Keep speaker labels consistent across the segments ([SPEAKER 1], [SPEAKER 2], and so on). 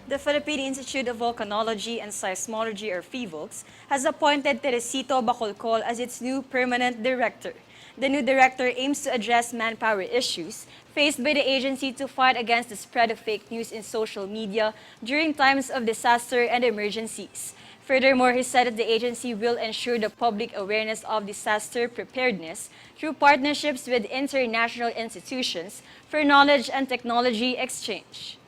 [SPEAKER 1] The Philippine Institute of Volcanology and Seismology, or PHIVOLCS, has appointed Teresito Bacolcol as its new permanent director. The new director aims to address manpower issues faced by the agency to fight against the spread of fake news in social media during times of disaster and emergencies. Furthermore, he said that the agency will ensure the public awareness of disaster preparedness through partnerships with international institutions for knowledge and technology exchange.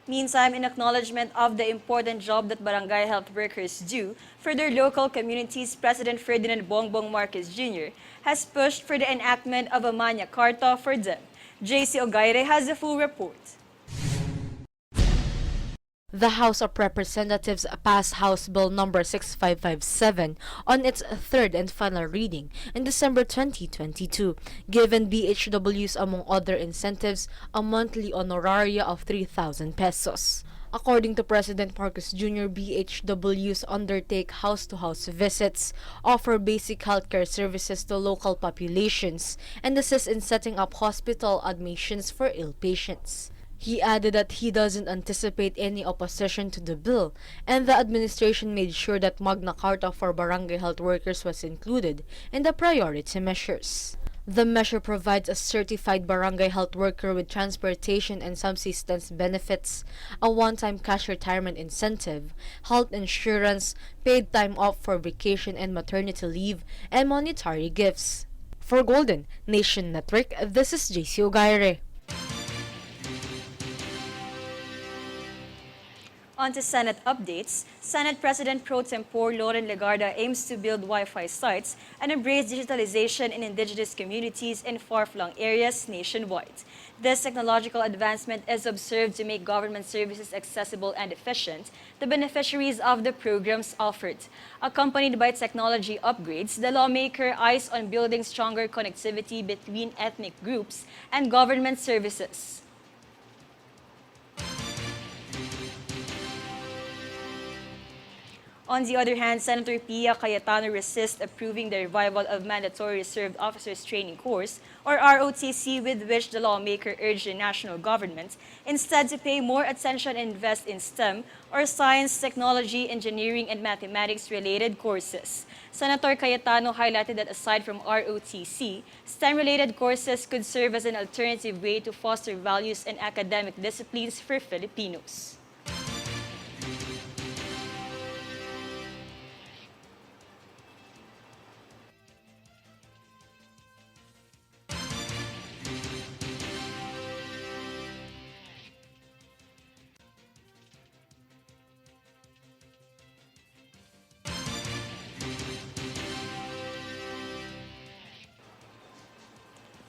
[SPEAKER 1] Meantime, in acknowledgement of the important job that barangay health workers do for their local communities, President Ferdinand Bongbong Marcos Jr. has pushed for the enactment of a Magna Carta for them. JC Ogaire has the full report.
[SPEAKER 2] The House of Representatives passed House Bill number 6557 on its third and final reading in December 2022, giving BHWs, among other incentives, a monthly honoraria of 3,000 pesos. According to President Marcos Jr., BHWs undertake house-to-house visits, offer basic healthcare services to local populations, and assist in setting up hospital admissions for ill patients. He added that he doesn't anticipate any opposition to the bill, and the administration made sure that Magna Carta for barangay health workers was included in the priority measures. The measure provides a certified barangay health worker with transportation and subsistence benefits, a one-time cash retirement incentive, health insurance, paid time off for vacation and maternity leave, and monetary gifts. For Golden Nation Network, this is JC Ogaire.
[SPEAKER 1] On to Senate updates. Senate President Pro Tempore Loren Legarda aims to build Wi-Fi sites and embrace digitalization in indigenous communities in far-flung areas nationwide. This technological advancement is observed to make government services accessible and efficient, the beneficiaries of the programs offered. Accompanied by technology upgrades, the lawmaker eyes on building stronger connectivity between ethnic groups and government services. On the other hand, Senator Pia Cayetano resists approving the revival of Mandatory Reserved Officers Training Course, or ROTC, with which the lawmaker urged the national government instead to pay more attention and invest in STEM, or science, technology, engineering, and mathematics-related courses. Senator Cayetano highlighted that aside from ROTC, STEM-related courses could serve as an alternative way to foster values and academic disciplines for Filipinos.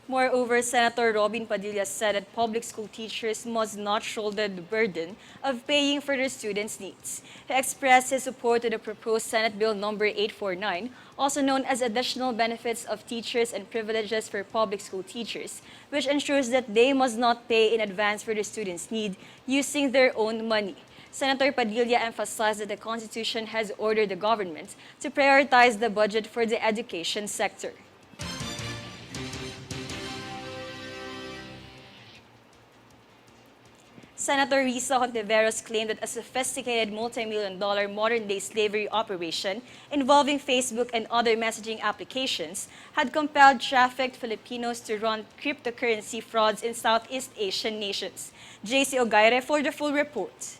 [SPEAKER 1] Moreover, Senator Robin Padilla said that public school teachers must not shoulder the burden of paying for their students' needs. He expressed his support to the proposed Senate Bill number 849, also known as Additional Benefits of Teachers and Privileges for Public School Teachers, which ensures that they must not pay in advance for their students' need using their own money. Senator Padilla emphasized that the Constitution has ordered the government to prioritize the budget for the education sector. Senator Risa Hontiveros claimed that a sophisticated multi-million-dollar modern-day slavery operation involving Facebook and other messaging applications had compelled trafficked Filipinos to run cryptocurrency frauds in Southeast Asian nations. JC Ogaire for the full report.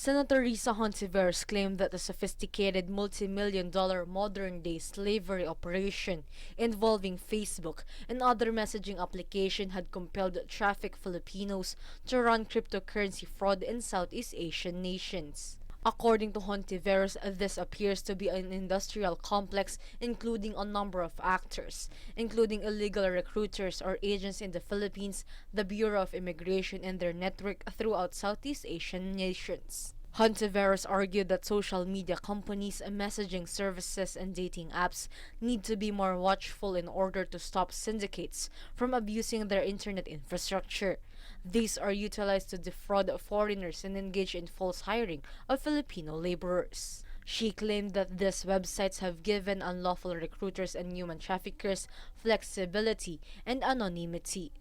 [SPEAKER 2] Senator Risa Hontiveros claimed that a sophisticated multi-million-dollar modern-day slavery operation involving Facebook and other messaging applications had compelled trafficked Filipinos to run cryptocurrency fraud in Southeast Asian nations. According to Hontiveros, this appears to be an industrial complex including a number of actors, including illegal recruiters or agents in the Philippines, the Bureau of Immigration, and their network throughout Southeast Asian nations. Hontiveros argued that social media companies, messaging services, and dating apps need to be more watchful in order to stop syndicates from abusing their internet infrastructure. These are utilized to defraud foreigners and engage in false hiring of Filipino laborers. She claimed that these websites have given unlawful recruiters and human traffickers flexibility and anonymity.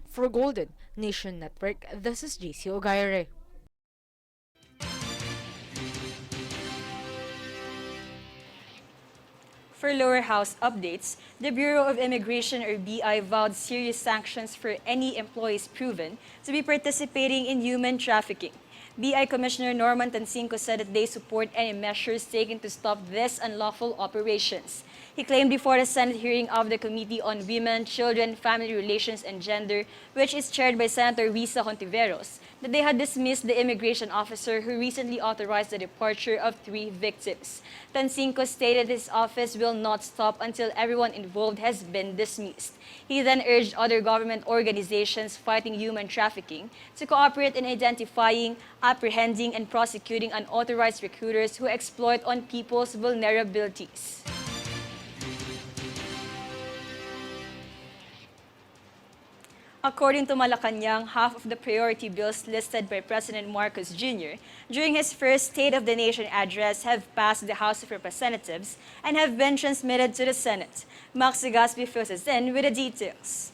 [SPEAKER 2] For Golden Nation Network, this is JC Ogaire.
[SPEAKER 1] For lower house updates, the Bureau of Immigration or BI vowed serious sanctions for any employees proven to be participating in human trafficking. BI Commissioner Norman Tancinco said that they support any measures taken to stop these unlawful operations. He claimed before the Senate hearing of the Committee on Women, Children, Family Relations, and Gender, which is chaired by Senator Risa Hontiveros, that they had dismissed the immigration officer who recently authorized the departure of 3 victims. Tancinco stated his office will not stop until everyone involved has been dismissed. He then urged other government organizations fighting human trafficking to cooperate in identifying, apprehending, and prosecuting unauthorized recruiters who exploit on people's vulnerabilities. According to Malacanang, half of the priority bills listed by President Marcos Jr. during his first State of the Nation address have passed the House of Representatives and have been transmitted to the Senate. Max Legaspi fills us in with the details.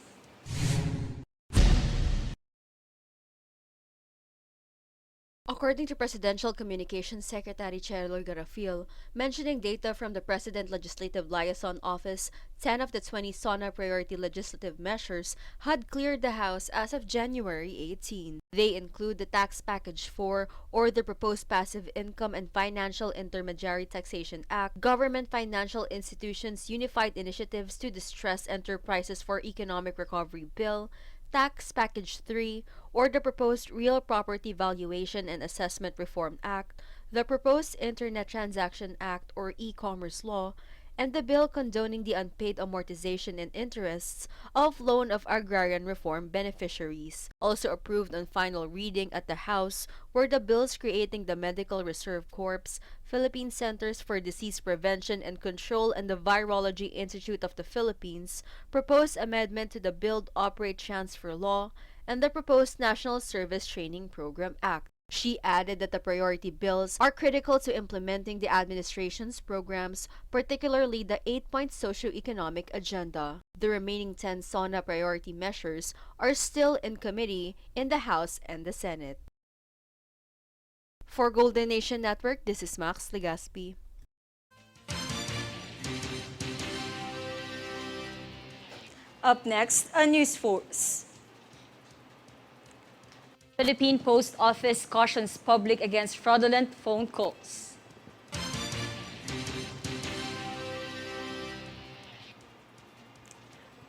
[SPEAKER 3] According to Presidential Communications Secretary Cheryl Garafil, mentioning data from the President Legislative Liaison Office, 10 of the 20 SONA priority legislative measures had cleared the House as of January 18. They include the Tax Package 4 or the proposed Passive Income and Financial Intermediary Taxation Act, Government Financial Institutions Unified Initiatives to Distress Enterprises for Economic Recovery Bill, Tax Package 3, or the proposed Real Property Valuation and Assessment Reform Act, the proposed Internet Transaction Act or e-commerce law, and the bill condoning the unpaid amortization and interests of loan of agrarian reform beneficiaries. Also approved on final reading at the House were the bills creating the Medical Reserve Corps, Philippine Centers for Disease Prevention and Control, and the Virology Institute of the Philippines, proposed amendment to the Build, Operate, Transfer Law, and the proposed National Service Training Program Act. She added that the priority bills are critical to implementing the administration's programs, particularly the 8-point socio-economic agenda. The remaining 10 SONA priority measures are still in committee in the House and the Senate. For Golden Nation Network, this is Max Legaspi.
[SPEAKER 1] Up next, a news force. Philippine Post Office cautions public against fraudulent phone calls.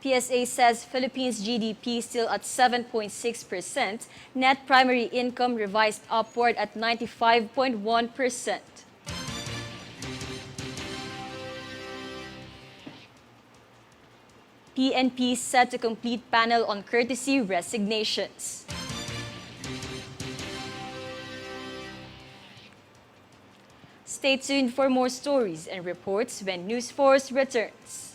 [SPEAKER 1] PSA says Philippines GDP still at 7.6%, net primary income revised upward at 95.1%. PNP set to complete panel on courtesy resignations. Stay tuned for more stories and reports when News Force returns.